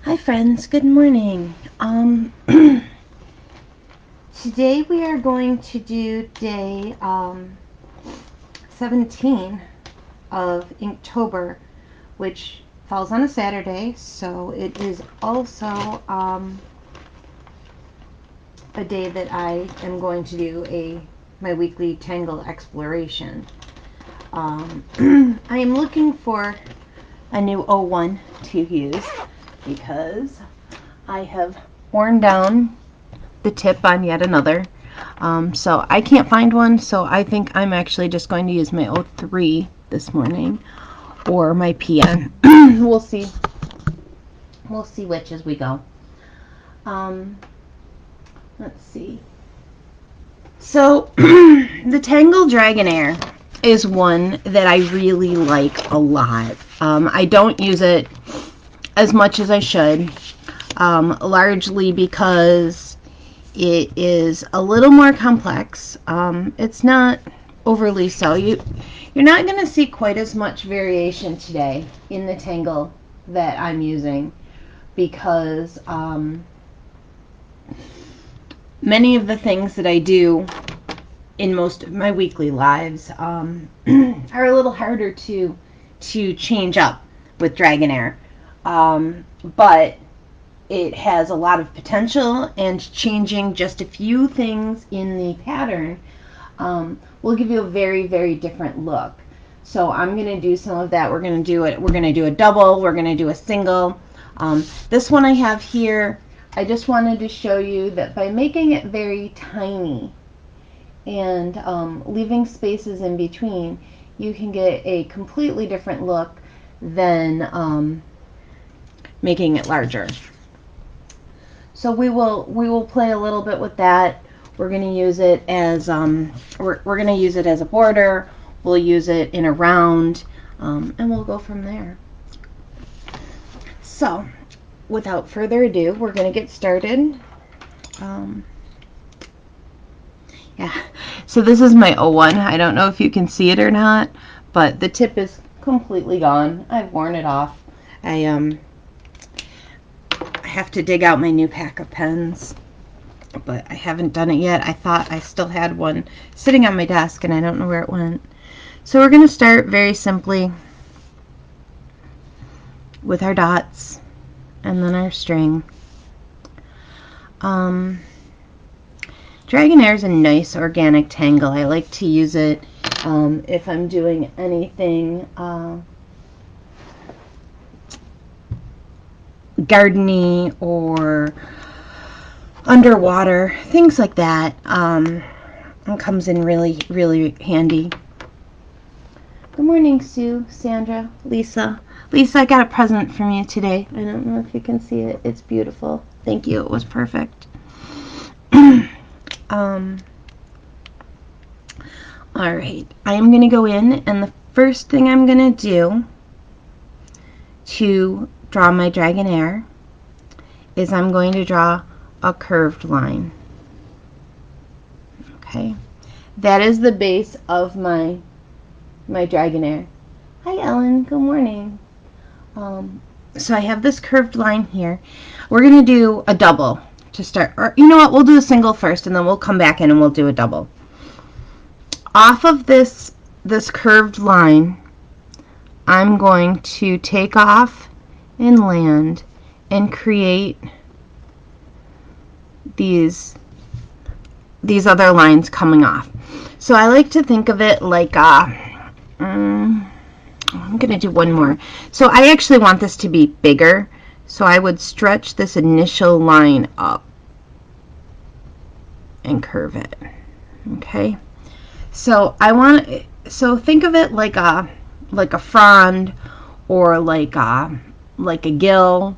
Hi friends, good morning. Today we are going to do day 17 of Inktober, which falls on a Saturday, so it is also a day that I am going to do my weekly tangle exploration. I am looking for a new 01 to use because I have worn down the tip on yet another. So I can't find one, so I think I'm actually just going to use my 03 this morning or my PN. We'll see. We'll see which as we go. Let's see. So the Tangle Dragonaire is one that I really like a lot. I don't use it as much as I should, largely because it is a little more complex. It's not overly so. You're not going to see quite as much variation today in the tangle that I'm using because many of the things that I do in most of my weekly lives are a little harder to change up with Dragonaire. But it has a lot of potential, and changing just a few things in the pattern will give you a very, very different look. So I'm going to do some of that. We're going to do it. We're going to do a double. We're going to do a single. This one I have here, I just wanted to show you that by making it very tiny and leaving spaces in between, you can get a completely different look than making it larger. So we will play a little bit with that. We're going to use it as we're going to use it as a border. We'll use it in a round, and we'll go from there. So without further ado, we're going to get started. Yeah, so this is my 01. I don't know if you can see it or not, but the tip is completely gone. I've worn it off. I have to dig out my new pack of pens, but I haven't done it yet. I thought I still had one sitting on my desk and I don't know where it went. So we're going to start very simply with our dots and then our string. Dragonaire is a nice organic tangle. I like to use it if I'm doing anything gardening or underwater, things like that. It comes in really, really handy. Good morning, Sue, Sandra, Lisa. Lisa, I got a present from you today. I don't know if you can see it. It's beautiful. Thank you. It was perfect. All right. I am going to go in, and the first thing I'm going to do to draw my Dragonaire is I'm going to draw a curved line. Okay, that is the base of my Dragonaire. Hi Ellen, good morning. So I have this curved line here. We're going to do a double to start, or you know what, we'll do a single first and then we'll come back in and we'll do a double. Off of this curved line, I'm going to take off and land and create these other lines coming off. So I like to think of it like I'm going to do one more. So I actually want this to be bigger, so I would stretch this initial line up and curve it. Okay, so think of it like a frond, or like a gill,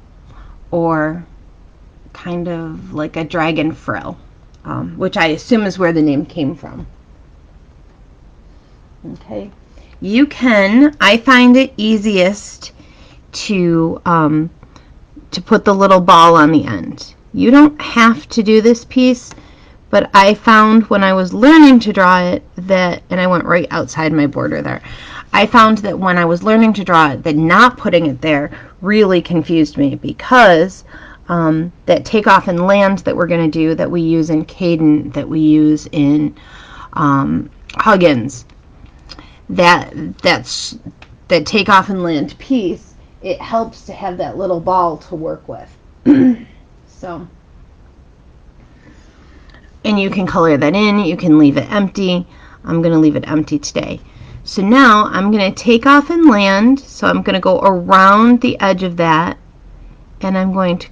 or kind of like a dragon frill, which I assume is where the name came from. Okay, I find it easiest to put the little ball on the end. You don't have to do this piece, but I found when I was learning to draw it and I went right outside my border there, I found that when I was learning to draw it, that not putting it there really confused me, because that takeoff and land that we're going to do, that we use in Caden, that we use in Huggins, that takeoff and land piece, it helps to have that little ball to work with. So, and you can color that in, you can leave it empty. I'm going to leave it empty today. So now I'm going to take off and land, so I'm going to go around the edge of that, and I'm going to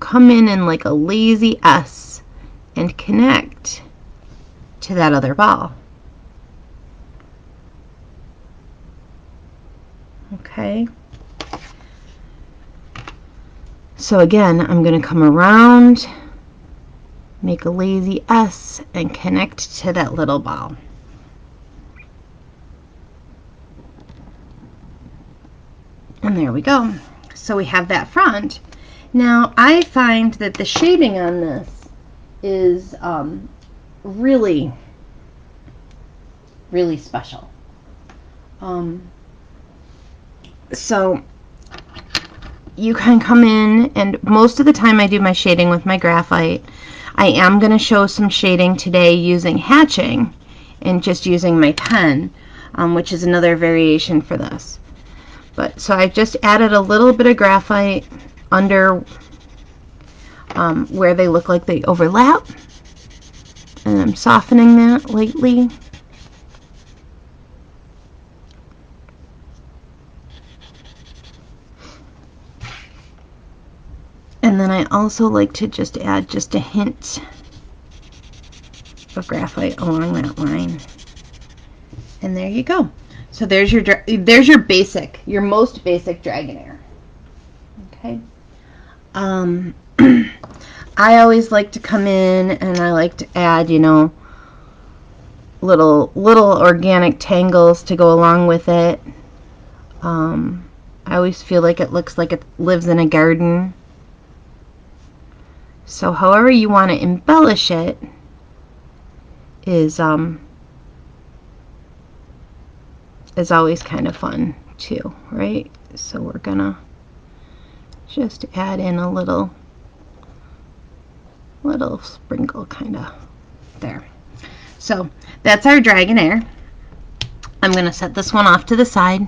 come in like a lazy S and connect to that other ball. Okay. So again, I'm going to come around, make a lazy S, and connect to that little ball. And there we go. So we have that front. Now I find that the shading on this is really, really special. So you can come in, and most of the time I do my shading with my graphite. I am going to show some shading today using hatching and just using my pen, which is another variation for this. But so I just added a little bit of graphite under where they look like they overlap, and I'm softening that lightly. And then I also like to just add just a hint of graphite along that line. And there you go. So there's your basic, your most basic Dragonaire. Okay. I always like to come in and I like to add, you know, little organic tangles to go along with it. I always feel like it looks like it lives in a garden. So however you want to embellish it is always kind of fun too, right? So we're gonna just add in a little sprinkle kind of there. So that's our Dragonaire. I'm gonna set this one off to the side,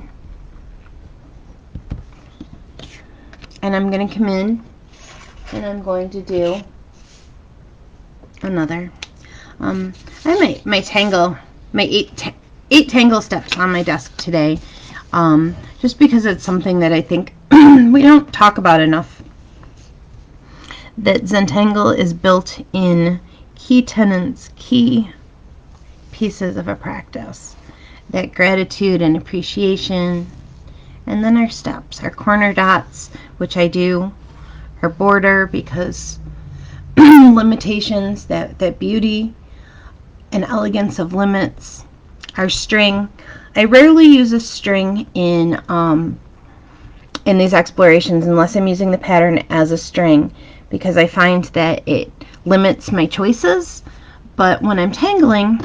and I'm gonna come in and I'm going to do another. I have my tangle, my eight tangle steps on my desk today, just because it's something that I think we don't talk about enough. That Zentangle is built in key tenets, key pieces of a practice. That gratitude and appreciation, and then our steps, our corner dots, which I do, our border, because limitations, that beauty and elegance of limits. Our string, I rarely use a string in these explorations unless I'm using the pattern as a string, because I find that it limits my choices. But when I'm tangling,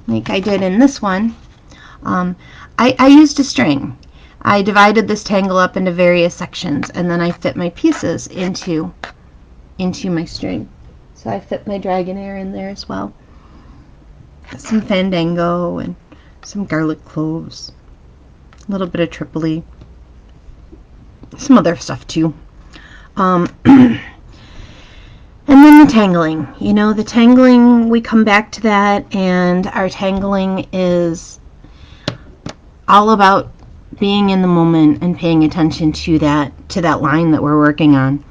like I did in this one, I used a string. I divided this tangle up into various sections, and then I fit my pieces into my string. So I fit my Dragonaire in there as well. Some fandango and some garlic cloves, a little bit of Tripoli, some other stuff too. And then the tangling. You know, the tangling, we come back to that, and our tangling is all about being in the moment and paying attention to that line that we're working on.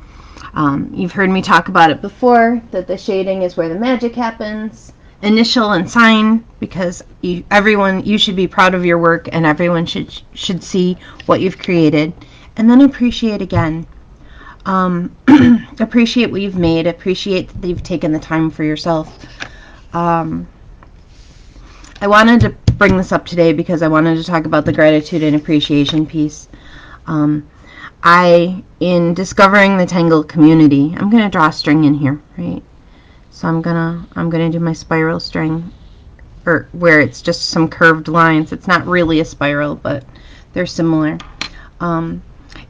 You've heard me talk about it before, that the shading is where the magic happens. Initial and sign, because you should be proud of your work, and everyone should see what you've created. And then appreciate again. Appreciate what you've made. Appreciate that you've taken the time for yourself. I wanted to bring this up today because I wanted to talk about the gratitude and appreciation piece. In discovering the Tangle community, I'm going to draw a string in here, right? So I'm gonna do my spiral string, or where it's just some curved lines. It's not really a spiral, but they're similar.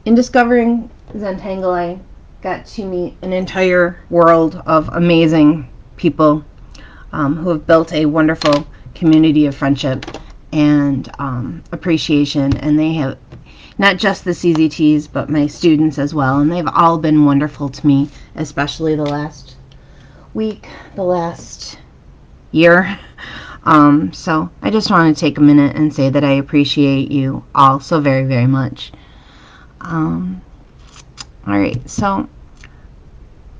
In discovering Zentangle, I got to meet an entire world of amazing people who have built a wonderful community of friendship and appreciation. And they have not just the CZTs, but my students as well. And they've all been wonderful to me, especially the last week, the last year. So I just want to take a minute and say that I appreciate you all so very, very much. Alright, so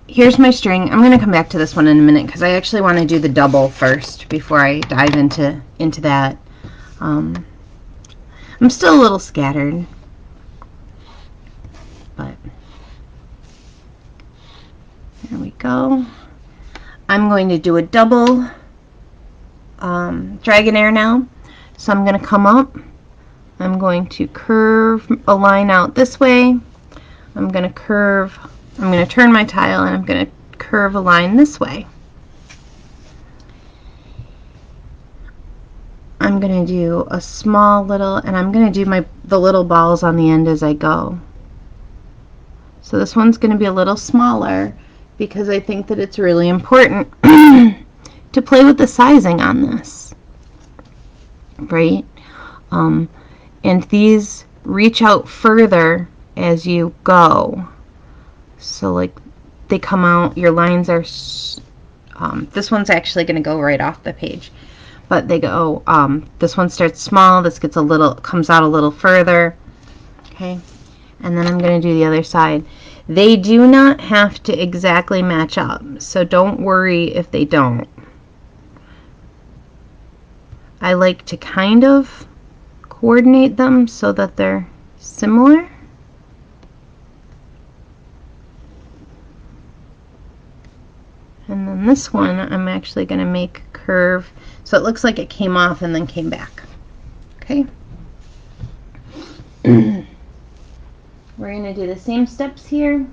here's my string. I'm going to come back to this one in a minute because I actually want to do the double first before I dive into that. I'm still a little scattered, but there we go. I'm going to do a double Dragonaire now. So I'm going to come up. I'm going to curve a line out this way. I'm going to turn my tile and I'm going to curve a line this way. I'm going to do a small little, and I'm going to do the little balls on the end as I go. So this one's going to be a little smaller because I think that it's really important to play with the sizing on this, right? And these reach out further as you go. So like they come out, your lines are, this one's actually going to go right off the page. But they go, this one starts small, this gets comes out a little further. Okay, and then I'm going to do the other side. They do not have to exactly match up, so don't worry if they don't. I like to kind of coordinate them so that they're similar. And then this one I'm actually going to make curve so it looks like it came off and then came back. Okay. We're going to do the same steps here.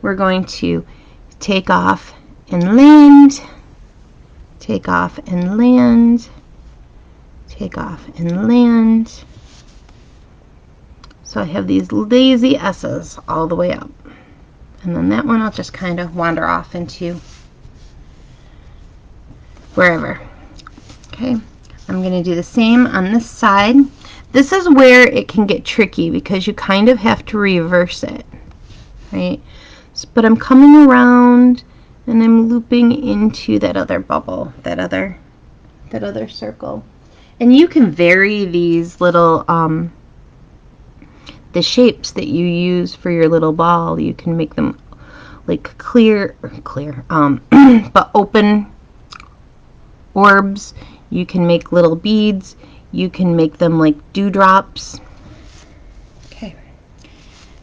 We're going to take off and land, take off and land, take off and land. So I have these lazy S's all the way up. And then that one I'll just kind of wander off into wherever. Okay, I'm going to do the same on this side. This is where it can get tricky because you kind of have to reverse it, right? But I'm coming around and I'm looping into that other bubble, that other circle. And you can vary these little the shapes that you use for your little ball. You can make them like clear, but open orbs. You can make little beads. You can make them like dewdrops. Okay.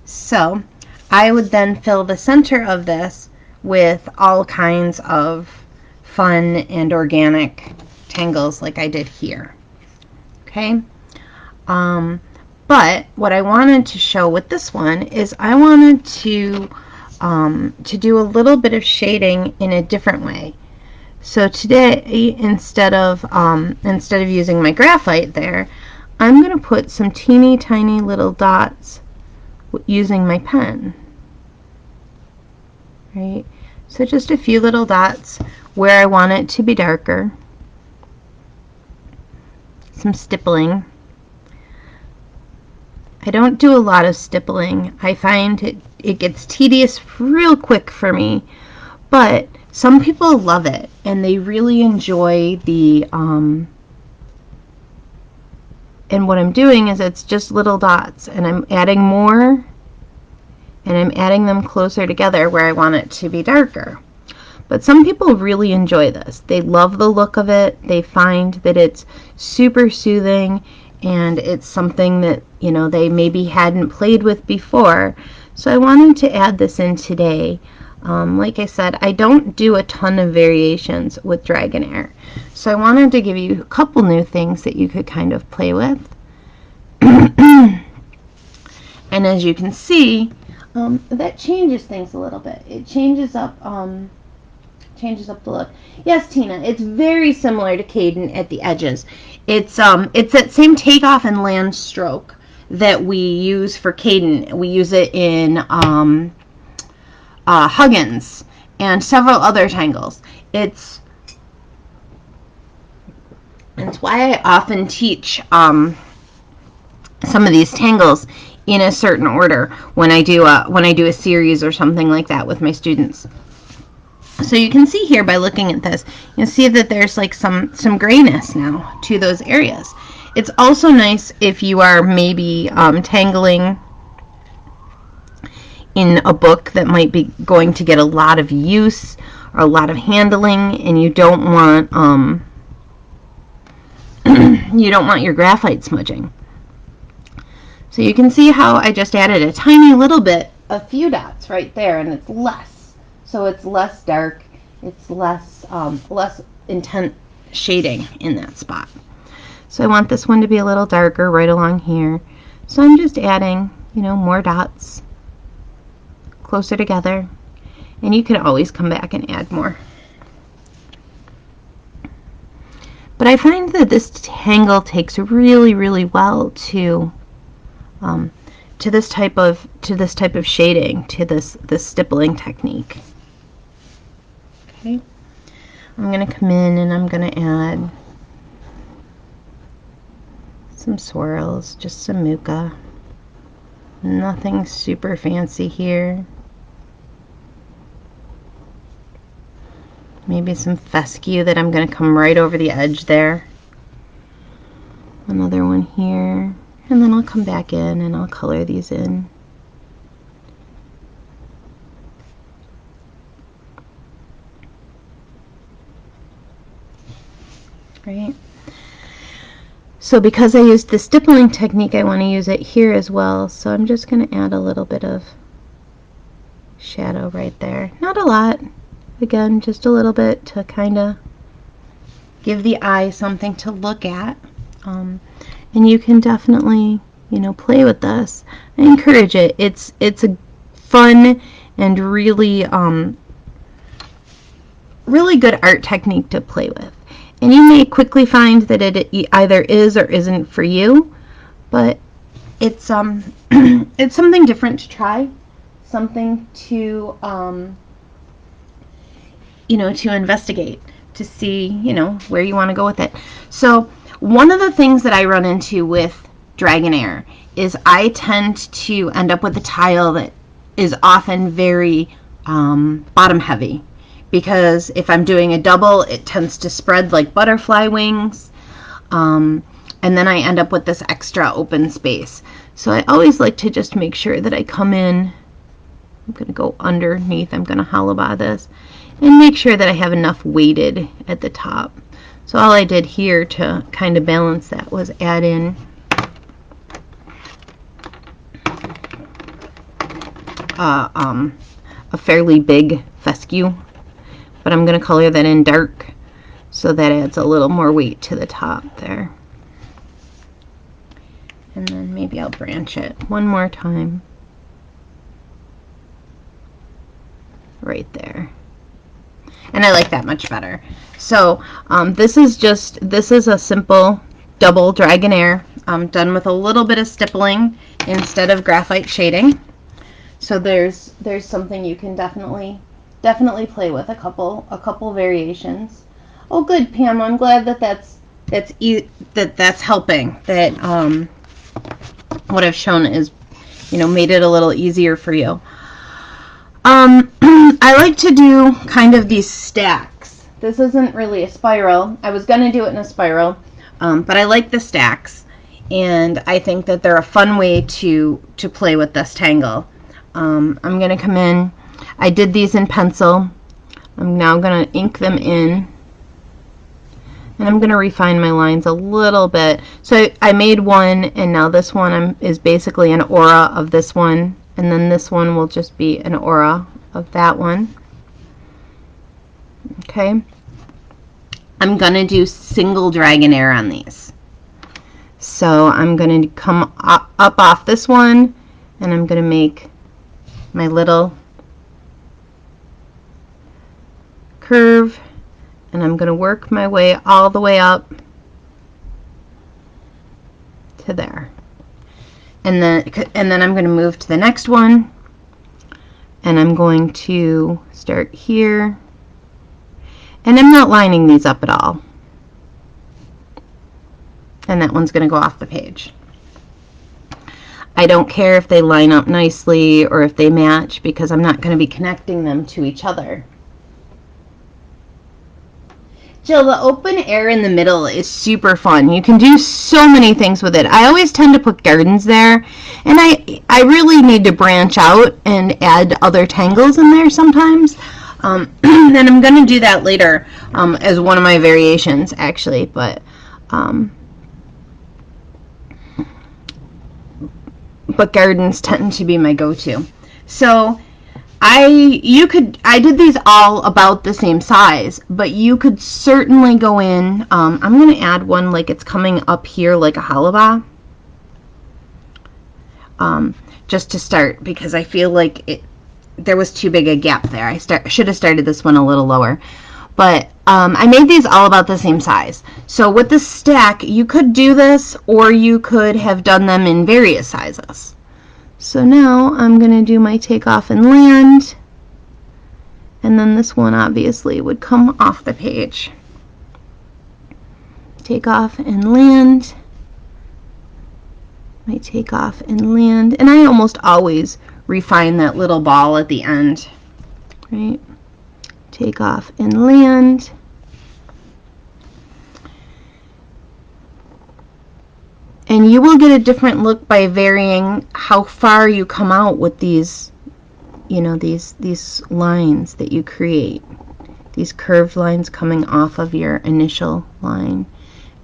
So I would then fill the center of this with all kinds of fun and organic tangles like I did here. Okay. But what I wanted to show with this one is I wanted to do a little bit of shading in a different way. So today, instead of using my graphite there, I'm going to put some teeny tiny little dots using my pen. Right? So just a few little dots where I want it to be darker. Some stippling. I don't do a lot of stippling. I find it gets tedious real quick for me, but some people love it and they really enjoy the and what I'm doing is it's just little dots and I'm adding more and I'm adding them closer together where I want it to be darker. But some people really enjoy this. They love the look of it. They find that it's super soothing and it's something that, you know, they maybe hadn't played with before. So I wanted to add this in today. Like I said, I don't do a ton of variations with Dragonaire. So I wanted to give you a couple new things that you could kind of play with. And as you can see, that changes things a little bit. It changes up the look. Yes, Tina, it's very similar to Caden at the edges. It's that same takeoff and land stroke that we use for Caden. We use it in Huggins and several other tangles. It's why I often teach some of these tangles in a certain order when I do a series or something like that with my students. So you can see here by looking at this, you'll see that there's like some grayness now to those areas. It's also nice if you are maybe tangling in a book that might be going to get a lot of use or a lot of handling, and you don't want you don't want your graphite smudging. So you can see how I just added a tiny little bit, a few dots right there, and it's less. So it's less dark, it's less intense shading in that spot. So I want this one to be a little darker right along here. So I'm just adding, more dots closer together. And you can always come back and add more. But I find that this tangle takes really, really well to this type of shading, to this stippling technique. Okay, I'm going to come in and I'm going to add some swirls, just some muka. Nothing super fancy here. Maybe some fescue that I'm going to come right over the edge there. Another one here. And then I'll come back in and I'll color these in. Right. So because I used the stippling technique, I want to use it here as well. So I'm just going to add a little bit of shadow right there. Not a lot. Again, just a little bit to kind of give the eye something to look at. And you can definitely, play with this. I encourage it. It's a fun and really, really good art technique to play with. And you may quickly find that it either is or isn't for you, but it's it's something different to try, something to to investigate, to see where you want to go with it. So one of the things that I run into with Dragonaire is I tend to end up with a tile that is often very bottom heavy. Because if I'm doing a double, it tends to spread like butterfly wings, and then I end up with this extra open space. So I always like to just make sure that I come in, I'm going to go underneath, I'm going to hollow bar this, and make sure that I have enough weighted at the top. So all I did here to kind of balance that was add in a fairly big fescue. But I'm going to color that in dark so that adds a little more weight to the top there. And then maybe I'll branch it one more time. Right there. And I like that much better. So this is a simple double Dragonaire done with a little bit of stippling instead of graphite shading. So there's something you can definitely play with, a couple variations. Oh, good, Pam. I'm glad that's helping. That what I've shown is, made it a little easier for you. I like to do kind of these stacks. This isn't really a spiral. I was gonna do it in a spiral, but I like the stacks, and I think that they're a fun way to play with this tangle. I'm gonna come in. I did these in pencil. I'm now going to ink them in. And I'm going to refine my lines a little bit. So I made one, and now this one is basically an aura of this one. And then this one will just be an aura of that one. Okay. I'm going to do single Dragonaire on these. So I'm going to come up off this one, and I'm going to make my little curve, and I'm going to work my way all the way up to there. and then I'm going to move to the next one, and I'm going to start here, and I'm not lining these up at all, and that one's going to go off the page. I don't care if they line up nicely or if they match, because I'm not going to be connecting them to each other. Jill, the open air in the middle is super fun. You can do so many things with it. I always tend to put gardens there, and I really need to branch out and add other tangles in there sometimes. And I'm going to do that later as one of my variations, actually. But gardens tend to be my go-to. So I did these all about the same size, but you could certainly go in. I'm going to add one like it's coming up here like a halaba, just to start, because I feel like there was too big a gap there. I should have started this one a little lower, but I made these all about the same size. So with the stack, you could do this, or you could have done them in various sizes. So now I'm going to do my take off and land, and then this one obviously would come off the page. Take off and land, my take off and land, and I almost always refine that little ball at the end, right? Take off and land. And you will get a different look by varying how far you come out with these, you know, these lines that you create. These curved lines coming off of your initial line.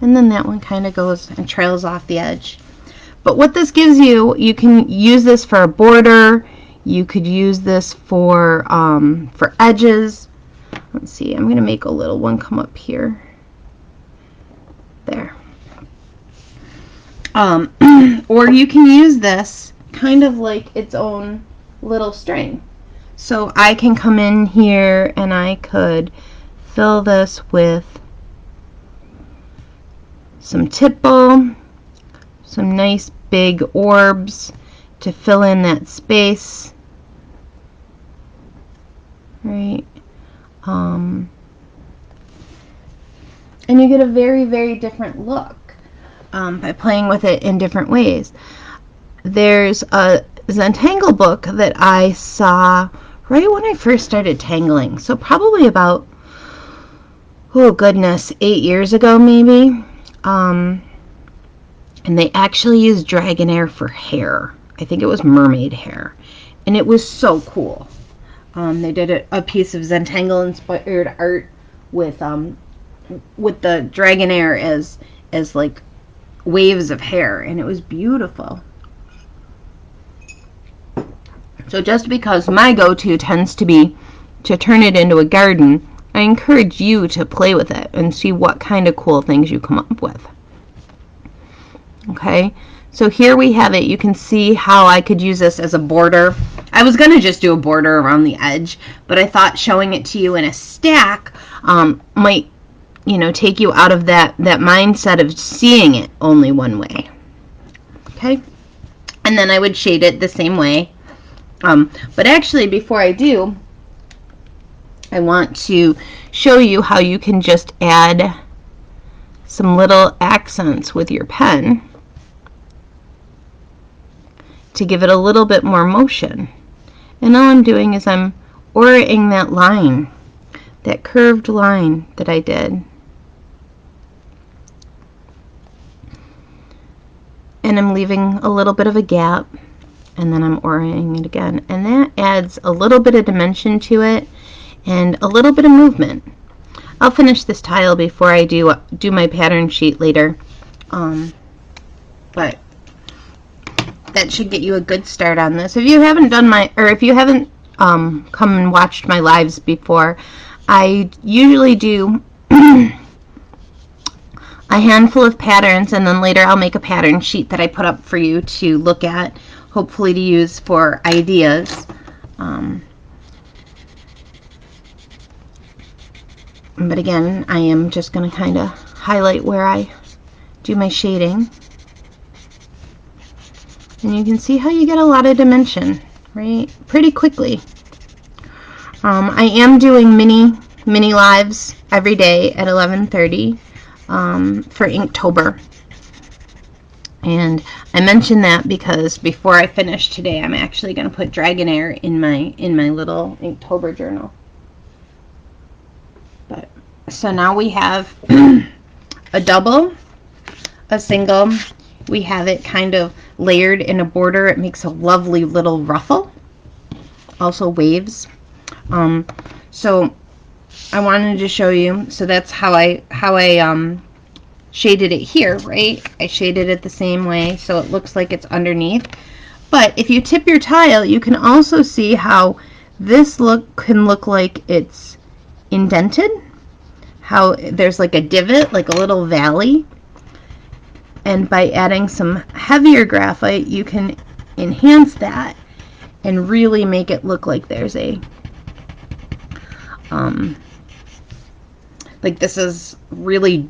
And then that one kind of goes and trails off the edge. But what this gives you, you can use this for a border. You could use this for edges. Let's see, I'm going to make a little one come up here. There. Or you can use this kind of like its own little string. So I can come in here and I could fill this with some tipple, some nice big orbs to fill in that space, right? And you get a very, very different look. By playing with it in different ways. There's a Zentangle book that I saw right when I first started tangling, so probably about, oh goodness, 8 years ago maybe. And they actually used Dragonaire for hair. I think it was mermaid hair, and it was so cool. They did a piece of Zentangle inspired art with the Dragonaire as like waves of hair, and it was beautiful. So just because my go-to tends to be to turn it into a garden, I encourage you to play with it and see what kind of cool things you come up with. Okay, so here we have it. You can see how I could use this as a border. I was going to just do a border around the edge, but I thought showing it to you in a stack might, you know, take you out of that mindset of seeing it only one way. Okay, and then I would shade it the same way. But actually, before I do, I want to show you how you can just add some little accents with your pen to give it a little bit more motion. And all I'm doing is I'm orating that line, that curved line that I did. And I'm leaving a little bit of a gap, and then I'm orating it again, and that adds a little bit of dimension to it and a little bit of movement. I'll finish this tile before I do my pattern sheet later, but that should get you a good start on this. If you haven't done if you haven't come and watched my lives before, I usually do a handful of patterns, and then later I'll make a pattern sheet that I put up for you to look at, hopefully to use for ideas. But again, I am just going to kind of highlight where I do my shading. And you can see how you get a lot of dimension, right? Pretty quickly. I am doing mini lives every day at 11:30 for Inktober. And I mention that because before I finish today, I'm actually going to put Dragonaire in my little Inktober journal. But so now we have a double, a single. We have it kind of layered in a border. It makes a lovely little ruffle. Also waves. So I wanted to show you. So that's how I shaded it here, right? I shaded it the same way so it looks like it's underneath. But if you tip your tile, you can also see how this can look like it's indented. How there's like a divot, like a little valley. And by adding some heavier graphite, you can enhance that and really make it look like there's a like this is really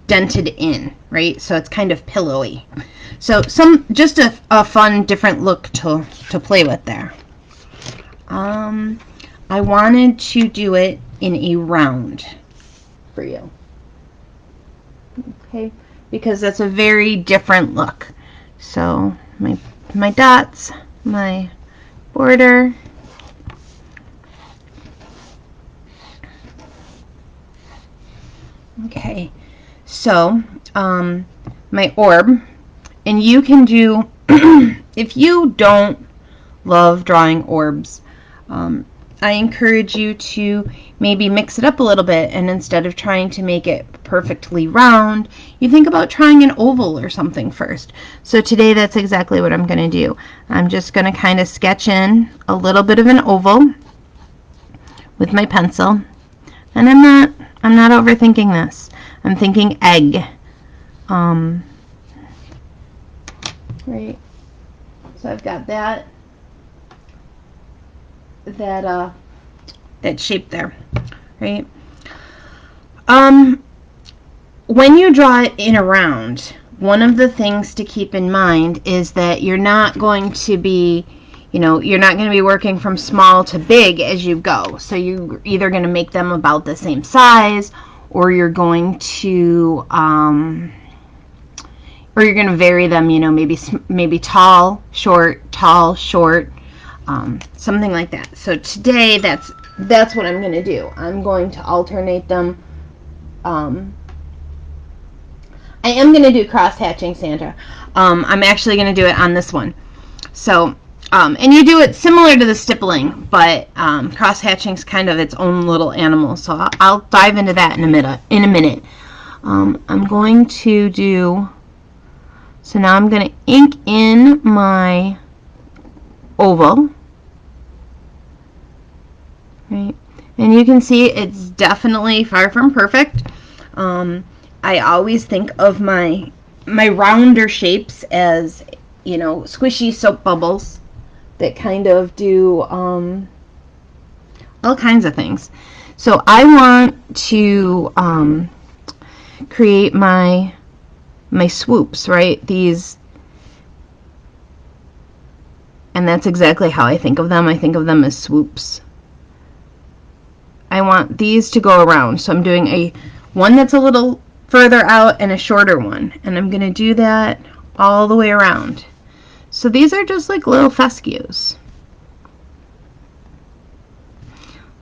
dented in, right? So it's kind of pillowy. So just a fun different look to play with there. I wanted to do it in a round for you, okay, because that's a very different look. So my dots, my border, okay. So, my orb, and you can do, if you don't love drawing orbs, I encourage you to maybe mix it up a little bit, and instead of trying to make it perfectly round, you think about trying an oval or something first. So today that's exactly what I'm going to do. I'm just going to kind of sketch in a little bit of an oval with my pencil, and I'm not overthinking this. I'm thinking egg. Right. So I've got that shape there, right? When you draw it in a round, one of the things to keep in mind is that you're not going to be, you're not going to be working from small to big as you go. So you're either going to make them about the same size, or you're going to vary them, maybe tall, short, something like that. So today that's what I'm going to do. I'm going to alternate them. I am going to do cross-hatching, Sandra. I'm actually going to do it on this one. So and you do it similar to the stippling, but cross-hatching is kind of its own little animal. So I'll dive into that in a minute. I'm going to do. So now I'm going to ink in my oval, right? And you can see it's definitely far from perfect. I always think of my rounder shapes as, squishy soap bubbles that kind of do all kinds of things. So I want to create my swoops, right? These, and that's exactly how I think of them. I think of them as swoops. I want these to go around, so I'm doing one that's a little further out and a shorter one, and I'm going to do that all the way around. So these are just like little fescues.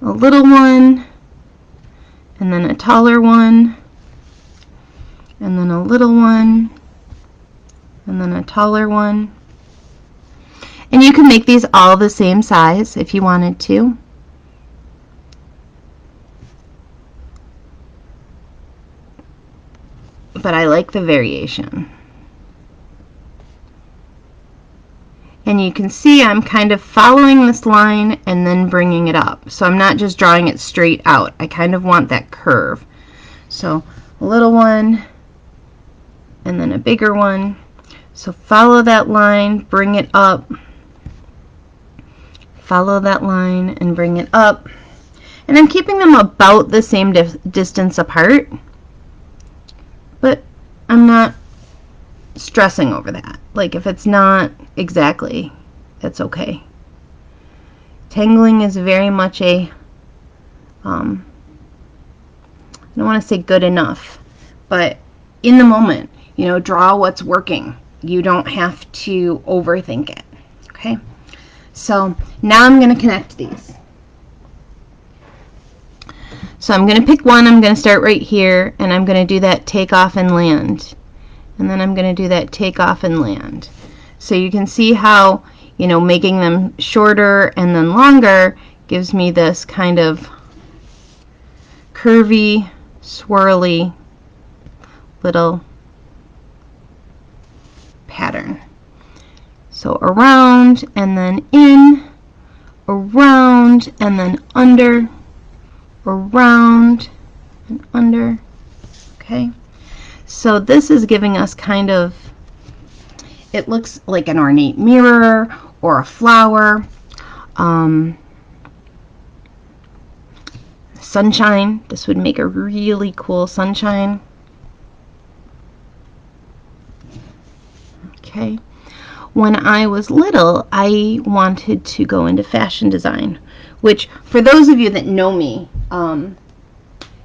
A little one, and then a taller one, and then a little one, and then a taller one. And you can make these all the same size if you wanted to. But I like the variation. And you can see I'm kind of following this line and then bringing it up. So I'm not just drawing it straight out. I kind of want that curve. So a little one, and then a bigger one. So follow that line, bring it up. Follow that line and bring it up. And I'm keeping them about the same distance apart. But I'm not stressing over that. Like if it's not exactly, it's okay. Tangling is very much a, I don't want to say good enough, but in the moment, you know, draw what's working. You don't have to overthink it. Okay, so now I'm going to connect these. So I'm going to pick one. I'm going to start right here, and I'm going to do that take off and land. And then I'm going to do that take off and land. So you can see how, you know, making them shorter and then longer gives me this kind of curvy, swirly little pattern. So around and then in, around and then under, around and under. Okay, so this is giving us kind of, it looks like an ornate mirror or a flower. Sunshine, this would make a really cool sunshine. Okay, when I was little, I wanted to go into fashion design, which for those of you that know me,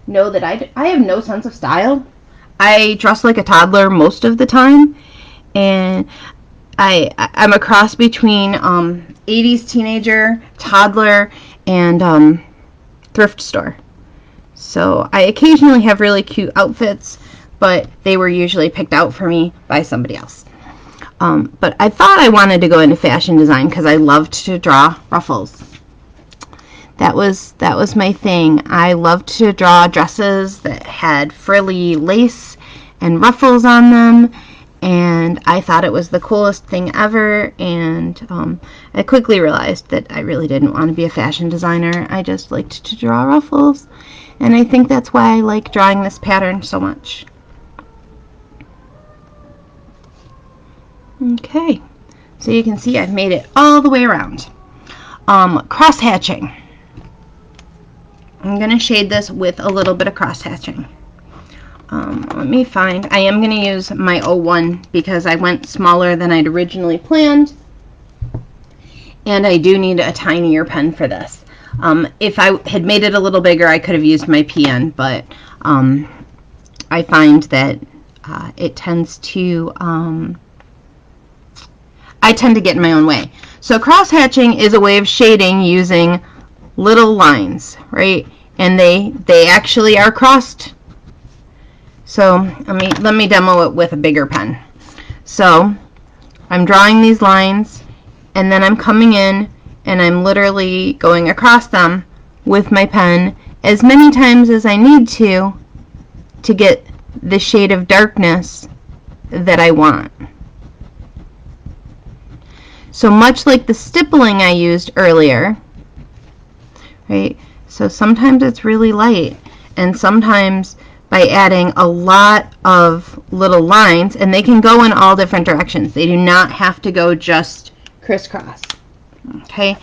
know that I have no sense of style. I dress like a toddler most of the time, and I'm a cross between 80s teenager, toddler, and thrift store. So I occasionally have really cute outfits, but they were usually picked out for me by somebody else. But I thought I wanted to go into fashion design because I loved to draw ruffles. That was my thing. I loved to draw dresses that had frilly lace and ruffles on them, and I thought it was the coolest thing ever. And I quickly realized that I really didn't want to be a fashion designer. I just liked to draw ruffles, and I think that's why I like drawing this pattern so much. Okay, so you can see I've made it all the way around. Cross-hatching. I'm going to shade this with a little bit of cross-hatching. Let me find, I am going to use my 01 because I went smaller than I'd originally planned, and I do need a tinier pen for this. If I had made it a little bigger, I could have used my PN, but I find that it tends to, I tend to get in my own way. So cross-hatching is a way of shading using little lines, right? And they actually are crossed. So let me demo it with a bigger pen. So I'm drawing these lines, and then I'm coming in and I'm literally going across them with my pen as many times as I need to get the shade of darkness that I want. So much like the stippling I used earlier, right? So sometimes it's really light, and sometimes by adding a lot of little lines, and they can go in all different directions. They do not have to go just crisscross. Okay,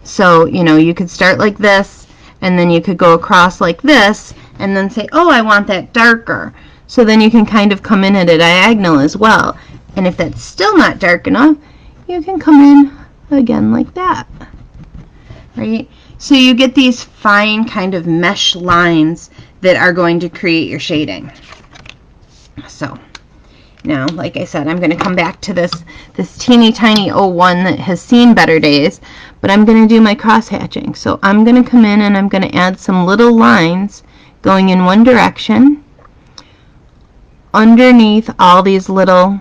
so you know, you could start like this, and then you could go across like this, and then say, oh, I want that darker. So then you can kind of come in at a diagonal as well. And if that's still not dark enough, you can come in again like that, right? So you get these fine kind of mesh lines that are going to create your shading. So now, like I said, I'm going to come back to this teeny tiny 01 that has seen better days, but I'm going to do my cross hatching. So I'm going to come in and I'm going to add some little lines going in one direction underneath all these little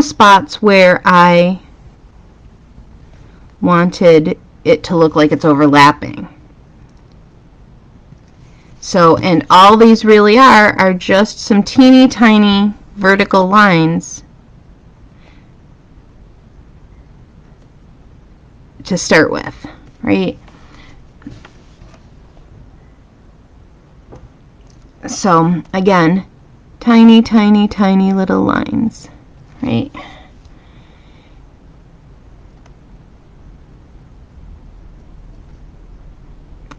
spots where I wanted it to look like it's overlapping. So, and all these really are just some teeny tiny vertical lines to start with, right? So again, tiny, tiny, tiny little lines, right?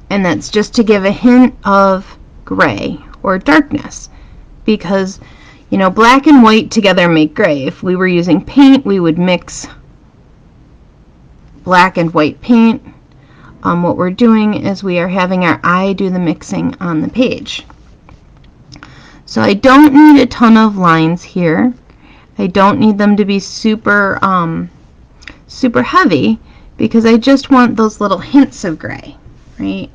And that's just to give a hint of gray or darkness, because You know, black and white together make gray. If we were using paint, we would mix black and white paint. What we're doing is we are having our eye do the mixing on the page. So I don't need a ton of lines here. I don't need them to be super, super heavy, because I just want those little hints of gray, right?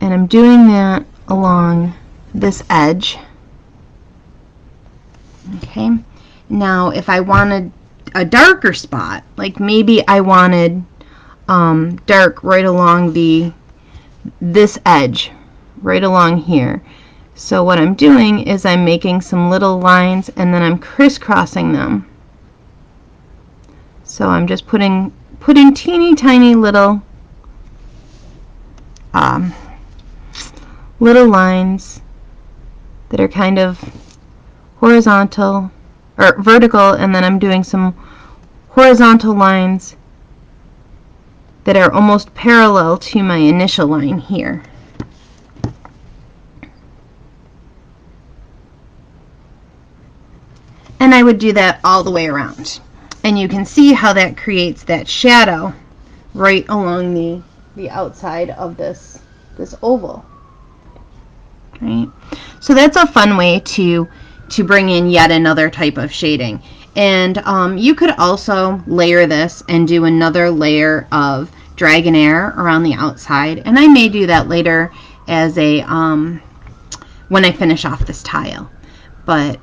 And I'm doing that along this edge. Okay. Now, if I wanted a darker spot, like maybe I wanted dark right along this edge, right along here. So what I'm doing is I'm making some little lines and then I'm crisscrossing them. So I'm just putting teeny tiny little little lines that are kind of horizontal or vertical, and then I'm doing some horizontal lines that are almost parallel to my initial line here. And I would do that all the way around. And you can see how that creates that shadow right along the outside of this oval. Right? So that's a fun way to bring in yet another type of shading. And you could also layer this and do another layer of Dragonaire around the outside. And I may do that later as a when I finish off this tile. But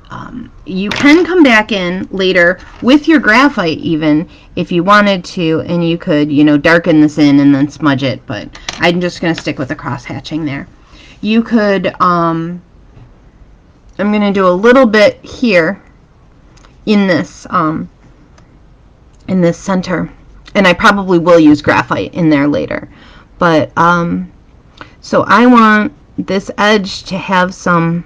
you can come back in later with your graphite even if you wanted to, and you could, you know, darken this in and then smudge it, but I'm just going to stick with the cross-hatching there. You could, I'm going to do a little bit here in this center, and I probably will use graphite in there later. But so I want this edge to have some,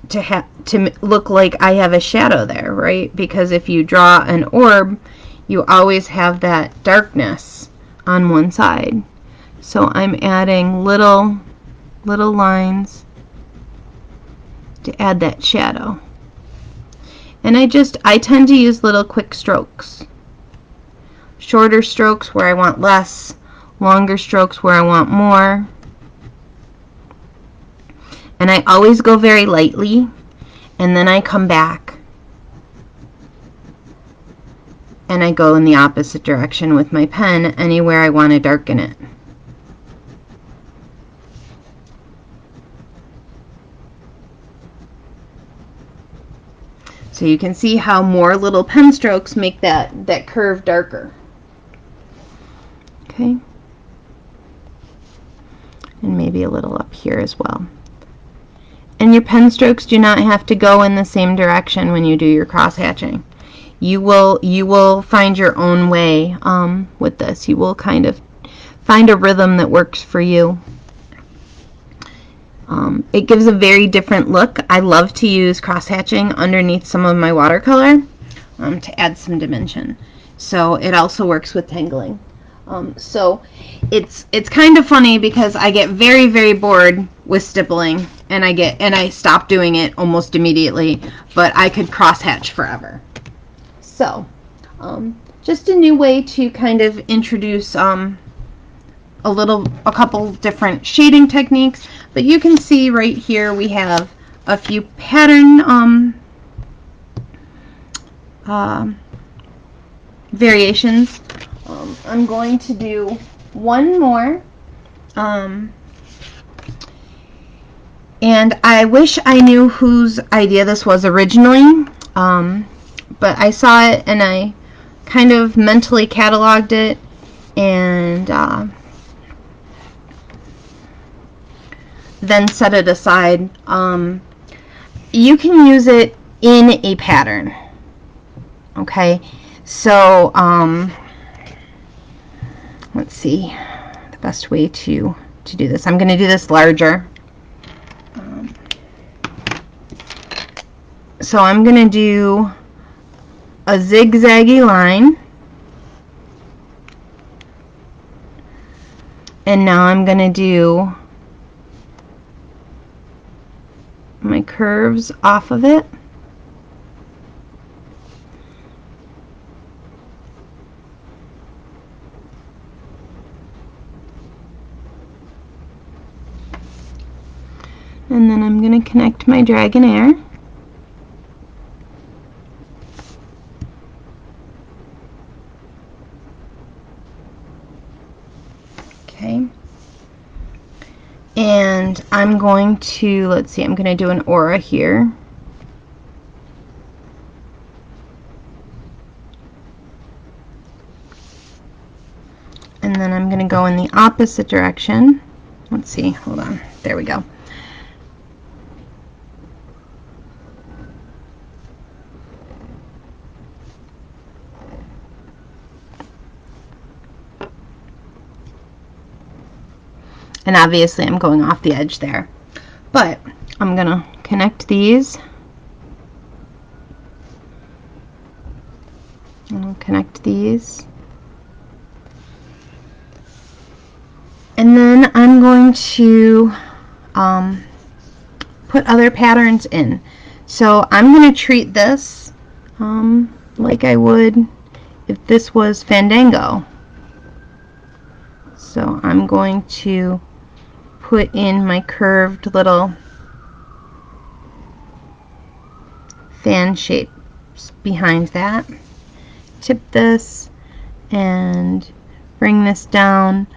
to look like I have a shadow there, right? Because if you draw an orb, you always have that darkness on one side. So I'm adding little lines to add that shadow. And I tend to use little quick strokes. Shorter strokes where I want less, longer strokes where I want more. And I always go very lightly, and then I come back and I go in the opposite direction with my pen anywhere I want to darken it. So you can see how more little pen strokes make that curve darker. Okay. And maybe a little up here as well. And your pen strokes do not have to go in the same direction when you do your cross-hatching. You will find your own way with this. You will kind of find a rhythm that works for you. It gives a very different look. I love to use cross-hatching underneath some of my watercolor to add some dimension. So it also works with tangling. So it's kind of funny because I get very, very bored with stippling, and I stop doing it almost immediately, but I could cross-hatch forever. So just a new way to kind of introduce a couple different shading techniques. But you can see right here we have a few pattern variations. I'm going to do one more, and I wish I knew whose idea this was originally, but I saw it and I kind of mentally cataloged it, and then set it aside. You can use it in a pattern. Okay, so let's see the best way to do this. I'm going to do this larger. So I'm going to do a zigzaggy line, And now I'm going to do my curves off of it. And then I'm going to connect my Dragonaire. Okay. And I'm going to, let's see, I'm going to do an aura here. And then I'm going to go in the opposite direction. Let's see, hold on. There we go. And obviously I'm going off the edge there. But I'm going to connect these. And I'll connect these. And then I'm going to put other patterns in. So I'm going to treat this like I would if this was Fandango. So I'm going to put in my curved little fan shapes behind that. Tip this and bring this down.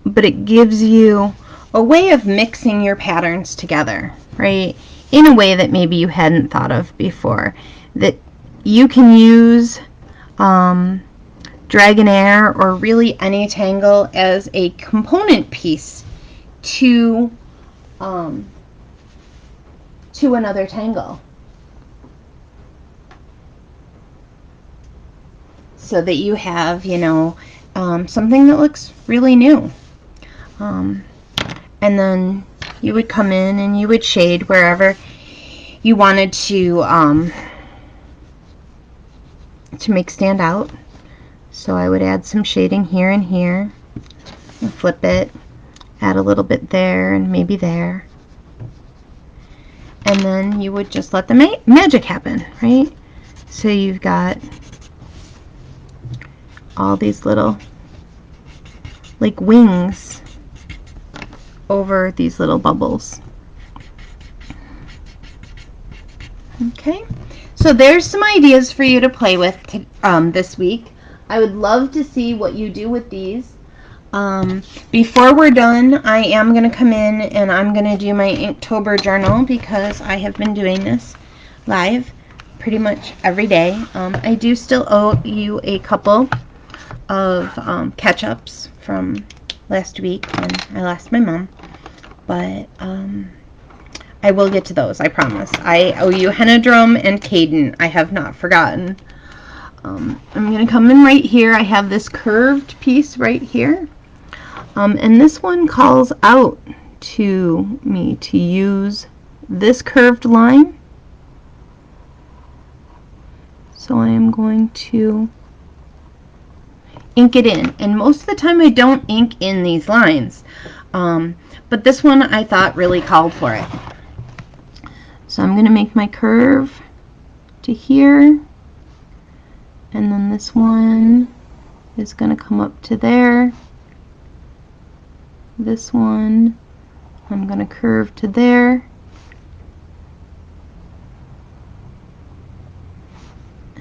But it gives you a way of mixing your patterns together, right? In a way that maybe you hadn't thought of before. That you can use Dragonaire or really any tangle as a component piece to another tangle, so that you have, you know, something that looks really new. And then you would come in and you would shade wherever you wanted to make stand out. So I would add some shading here and here, and flip it, add a little bit there and maybe there. And then you would just let the magic happen, right? So you've got all these little like wings over these little bubbles. Okay, so there's some ideas for you to play with this week. I would love to see what you do with these. Before we're done, I am going to come in and I'm going to do my Inktober journal, because I have been doing this live pretty much every day. I do still owe you a couple of catch-ups from last week when I lost my mom, but I will get to those, I promise. I owe you Henadrum and Caden. I have not forgotten. I'm going to come in right here. I have this curved piece right here. And this one calls out to me to use this curved line. So I am going to ink it in. And most of the time I don't ink in these lines. But this one I thought really called for it. So I'm going to make my curve to here. And then this one is going to come up to there. This one I'm going to curve to there.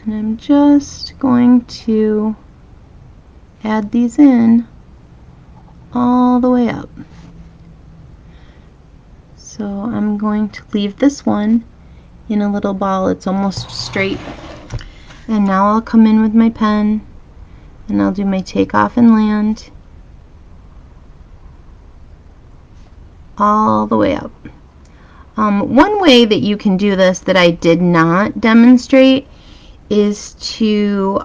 And I'm just going to add these in all the way up. So I'm going to leave this one in a little ball. It's almost straight. And now I'll come in with my pen and I'll do my takeoff and land all the way up. One way that you can do this that I did not demonstrate is to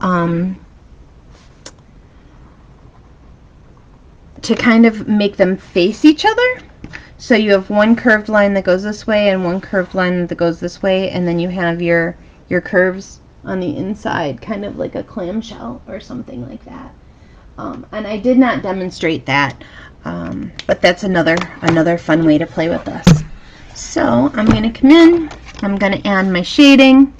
kind of make them face each other. So you have one curved line that goes this way and one curved line that goes this way, and then you have your curves on the inside, kind of like a clamshell or something like that. And I did not demonstrate that, but that's another fun way to play with this. So I'm going to come in, I'm going to add my shading.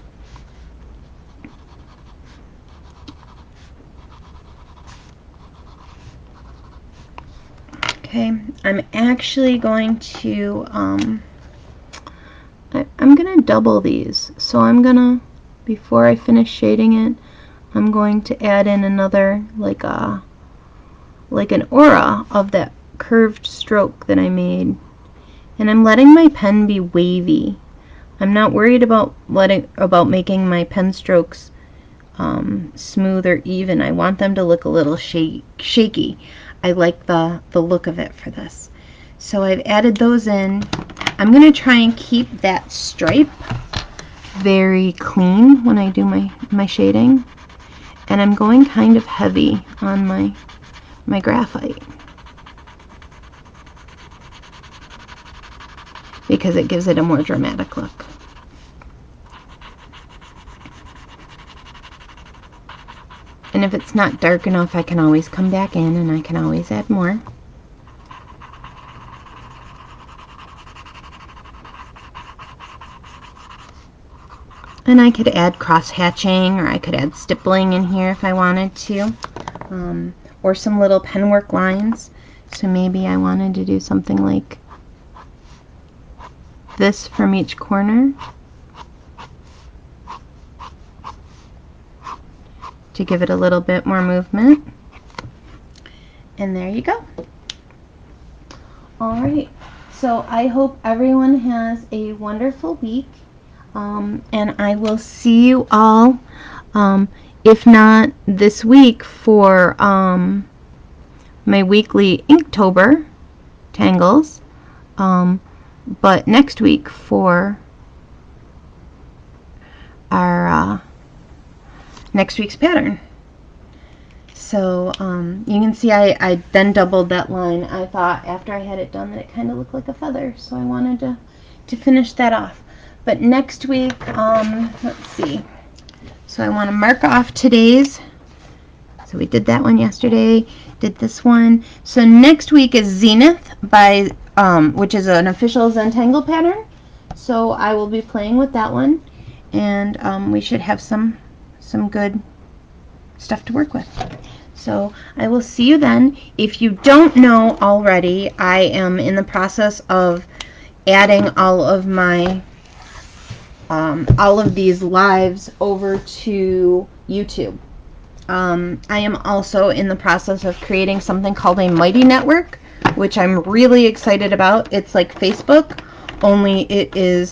Okay, I'm actually going to, I'm going to double these. So I'm going to, before I finish shading it, I'm going to add in another, like an aura of that curved stroke that I made. And I'm letting my pen be wavy. I'm not worried about making my pen strokes smooth or even. I want them to look a little shaky. I like the look of it for this. So I've added those in. I'm going to try and keep that stripe very clean when I do my shading. And I'm going kind of heavy on my graphite, because it gives it a more dramatic look. And if it's not dark enough, I can always come back in and I can always add more. And I could add cross-hatching, or I could add stippling in here if I wanted to, or some little penwork lines. So maybe I wanted to do something like this from each corner to give it a little bit more movement. And there you go. Alright, so I hope everyone has a wonderful week, and I will see you all, if not this week, for my weekly Inktober tangles, but next week for our next week's pattern. So you can see I then doubled that line. I thought after I had it done that it kind of looked like a feather, so I wanted to finish that off. But next week, let's see. So I want to mark off today's. So we did that one yesterday, did this one. So next week is Zenith by, which is an official Zentangle pattern. So I will be playing with that one, and we should have some good stuff to work with. So I will see you then. If you don't know already, I am in the process of adding all of my all of these lives over to YouTube. I am also in the process of creating something called a Mighty Network, which I'm really excited about. It's like Facebook, only it is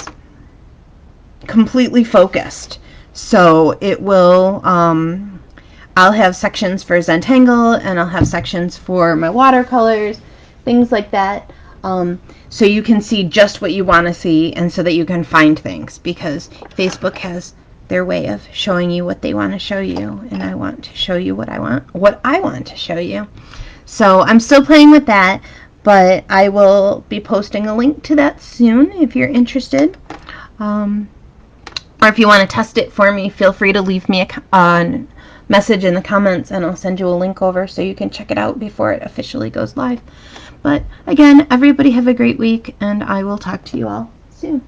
completely focused. So it will, I'll have sections for Zentangle, and I'll have sections for my watercolors, things like that. So you can see just what you want to see, and so that you can find things, because Facebook has their way of showing you what they want to show you, and I want to show you what I want to show you. So I'm still playing with that, but I will be posting a link to that soon if you're interested. Or if you want to test it for me, feel free to leave me a message in the comments, and I'll send you a link over so you can check it out before it officially goes live. But again, everybody have a great week, and I will talk to you all soon.